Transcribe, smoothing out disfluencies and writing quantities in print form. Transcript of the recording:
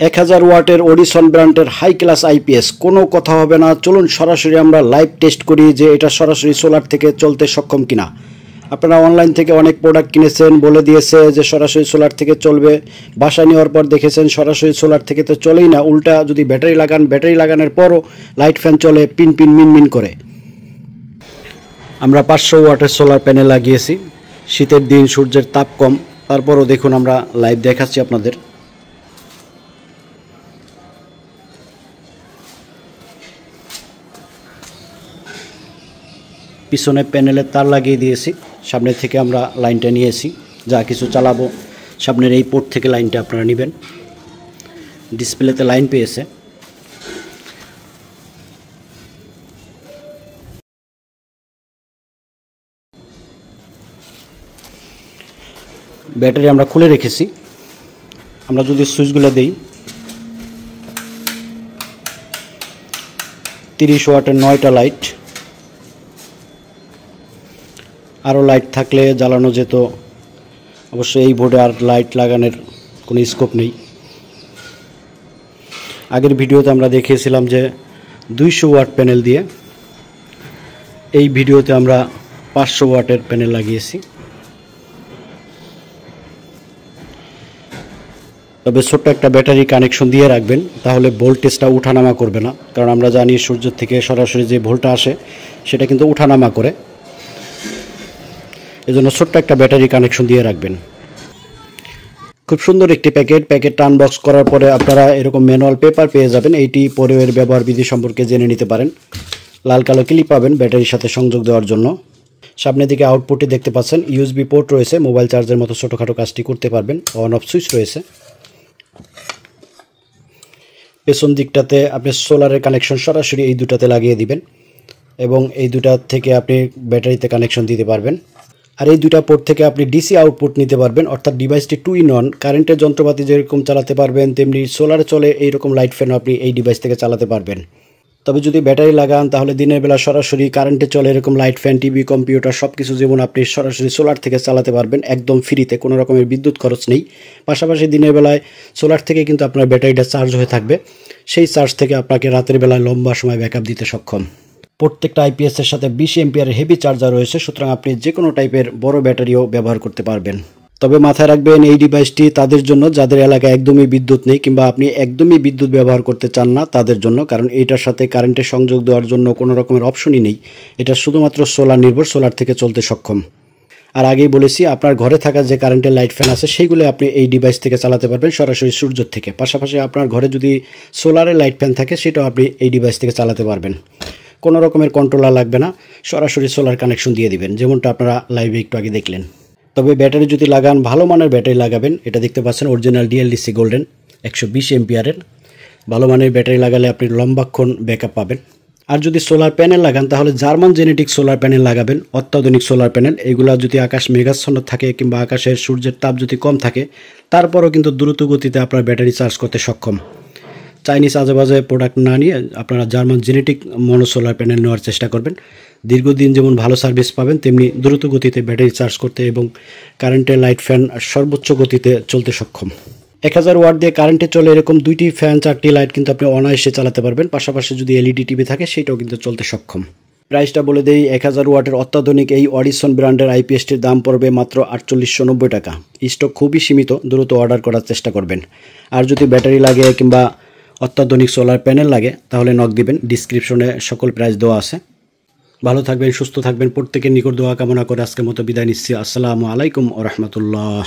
1000 ওয়াটের অডিসন ব্র্যান্ডের high class IPS, কোনো কথা হবে না। চলুন সরাসরি আমরা লাইভ টেস্ট করি যে এটা সরাসরি সোলার থেকে চলতে সক্ষম কিনা। আপনারা অনলাইন থেকে অনেক প্রোডাক্ট কিনেছেন, বলে দিয়েছে যে সরাসরি সোলার থেকে চলবে। বাসায় নেওয়ার পর দেখেছেন সরাসরি সোলার থেকে তো চলেই না, উল্টা যদি ব্যাটারি লাগান, ব্যাটারি লাগানোর পরও লাইট ফ্যান চলে পিন পিন মিন মিন করে। আমরা 500 ওয়াটের সোলার প্যানেল লাগিয়েছি। শীতের দিন, সূর্যের তাপ কম, তারপরও দেখুন আমরা লাইভ দেখাচ্ছি আপনাদের। পিছনে প্যানেলের তার লাগিয়ে দিয়েছি, সামনে থেকে আমরা লাইনটা নিয়েছি। যা কিছু চালাবো সামনের এই পোর্ট থেকে লাইনটা আপনারা নেবেন। ডিসপ্লেতে লাইন পেয়েছে। ব্যাটারি আমরা খুলে রেখেছি। আমরা যদি সুইচগুলো দেই, 30 ওয়াটের 9টা লাইট। আরও লাইট থাকলে জ্বালানো যেত, অবশ্যই এই বোর্ডে আর লাইট লাগানোর কোনো স্কোপ নেই। আগের ভিডিওতে আমরা দেখিয়েছিলাম যে 200 ওয়াট প্যানেল দিয়ে, এই ভিডিওতে আমরা 500 ওয়াটের প্যানেল লাগিয়েছি। তবে ছোট্ট একটা ব্যাটারি কানেকশন দিয়ে রাখবেন, তাহলে ভোল্টেজটা উঠানামা করবে না। কারণ আমরা জানি সূর্য থেকে সরাসরি যে ভোল্টটা আসে সেটা কিন্তু উঠানামা করে, এজন্য ছোট্ট একটা ব্যাটারি কানেকশন দিয়ে রাখবেন। খুব সুন্দর একটি প্যাকেটটা আনবক্স করার পরে আপনারা এরকম ম্যানুয়াল পেপার পেয়ে যাবেন। এইটি পরে এর ব্যবহার বিধি সম্পর্কে জেনে নিতে পারেন। লাল কালো ক্লিপ পাবেন ব্যাটারির সাথে সংযোগ দেওয়ার জন্য। সামনের দিকে আউটপুটে দেখতে পাচ্ছেন ইউএসবি পোর্ট রয়েছে, মোবাইল চার্জের মতো ছোটোখাটো কাজটি করতে পারবেন। অন অফ সুইচ রয়েছে। পেছন দিকটাতে আপনি সোলারের কানেকশন সরাসরি এই দুটাতে লাগিয়ে দিবেন এবং এই দুটা থেকে আপনি ব্যাটারিতে কানেকশন দিতে পারবেন। আর এই দুটা পোর্ট থেকে আপনি ডিসি আউটপুট নিতে পারবেন, অর্থাৎ ডিভাইসটি 2 in 1। কারেন্টের যন্ত্রপাতি যেরকম চালাতে পারবেন, তেমনি সোলারে চলে এইরকম লাইট ফ্যানও আপনি এই ডিভাইস থেকে চালাতে পারবেন। তবে যদি ব্যাটারি লাগান তাহলে দিনের বেলা সরাসরি কারেন্টে চলে এরকম লাইট ফ্যান, টিভি, কম্পিউটার সব কিছু যেমন আপনি সরাসরি সোলার থেকে চালাতে পারবেন একদম ফ্রিতে, কোনো রকমের বিদ্যুৎ খরচ নেই। পাশাপাশি দিনের বেলায় সোলার থেকে কিন্তু আপনার ব্যাটারিটা চার্জ হয়ে থাকবে, সেই চার্জ থেকে আপনাকে রাতের বেলায় লম্বা সময় ব্যাকআপ দিতে সক্ষম। প্রত্যেকটা আইপিএসের সাথে 20 এম্পিয়ারের হেভি চার্জার রয়েছে, সুতরাং আপনি যে কোনো টাইপের বড় ব্যাটারিও ব্যবহার করতে পারবেন। তবে মাথায় রাখবেন এই ডিভাইসটি তাদের জন্য যাদের এলাকায় একদমই বিদ্যুৎ নেই কিংবা আপনি একদমই বিদ্যুৎ ব্যবহার করতে চান না তাদের জন্য, কারণ এইটার সাথে কারেন্টের সংযোগ দেওয়ার জন্য কোনো রকমের অপশনই নেই। এটা শুধুমাত্র সোলার নির্ভর, সোলার থেকে চলতে সক্ষম। আর আগেই বলেছি আপনার ঘরে থাকা যে কারেন্টের লাইট ফ্যান আছে সেইগুলো আপনি এই ডিভাইস থেকে চালাতে পারবেন সরাসরি সূর্য থেকে। পাশাপাশি আপনার ঘরে যদি সোলারের লাইট ফ্যান থাকে সেটাও আপনি এই ডিভাইস থেকে চালাতে পারবেন। কোনো রকমের কন্ট্রোলার লাগবে না, সরাসরি সোলার কানেকশন দিয়ে দিবেন, যেমনটা আপনারা লাইভে একটু আগে দেখলেন। তবে ব্যাটারি যদি লাগান ভালো মানের ব্যাটারি লাগাবেন। এটা দেখতে পাচ্ছেন অরিজিনাল ডিএলডিসি গোল্ডেন 120 এম্পিয়ারের। ভালো মানের ব্যাটারি লাগালে আপনি লম্বাক্ষণ ব্যাকআপ পাবেন। আর যদি সোলার প্যানেল লাগান তাহলে জার্মান জেনেটিক সোলার প্যানেল লাগাবেন, অত্যাধুনিক সোলার প্যানেল। এগুলা যদি আকাশ মেঘাচ্ছন্ন থাকে কিংবা আকাশের সূর্যের তাপ যদি কম থাকে, তারপরও কিন্তু দ্রুত গতিতে আপনার ব্যাটারি চার্জ করতে সক্ষম। চাইনিজ আজেবাজে প্রোডাক্ট না নিয়ে আপনারা জার্মান জেনেটিক মনো সোলার প্যানেল নেওয়ার চেষ্টা করবেন। দীর্ঘদিন যেমন ভালো সার্ভিস পাবেন, তেমনি দ্রুত গতিতে ব্যাটারি চার্জ করতে এবং কারেন্টের লাইট ফ্যান সর্বোচ্চ গতিতে চলতে সক্ষম। 1000 ওয়াট দিয়ে কারেন্টে চলে এরকম 2টি ফ্যান, 4টি লাইট কিন্তু আপনি অনায়াসে চালাতে পারবেন। পাশাপাশি যদি এলইডি টিভি থাকে সেটাও কিন্তু চলতে সক্ষম। প্রাইসটা বলে দেই, 1000 ওয়াটের অত্যাধুনিক এই অডিসন ব্র্যান্ডের আইপিএসটির দাম পড়বে মাত্র 4890 টাকা। স্টক খুবই সীমিত, দ্রুত অর্ডার করার চেষ্টা করবেন। আর যদি ব্যাটারি লাগে কিংবা অত্যাধুনিক সোলার প্যানেল লাগে তাহলে নক দিবেন, ডিসক্রিপশনে সকল প্রাইস দেওয়া আছে। ভালো থাকবেন, সুস্থ থাকবেন, প্রত্যেকের নিকট দোয়া কামনা করে আজকের মতো বিদায় নিচ্ছি। আসসালামু আলাইকুম ওয়া রাহমাতুল্লাহ।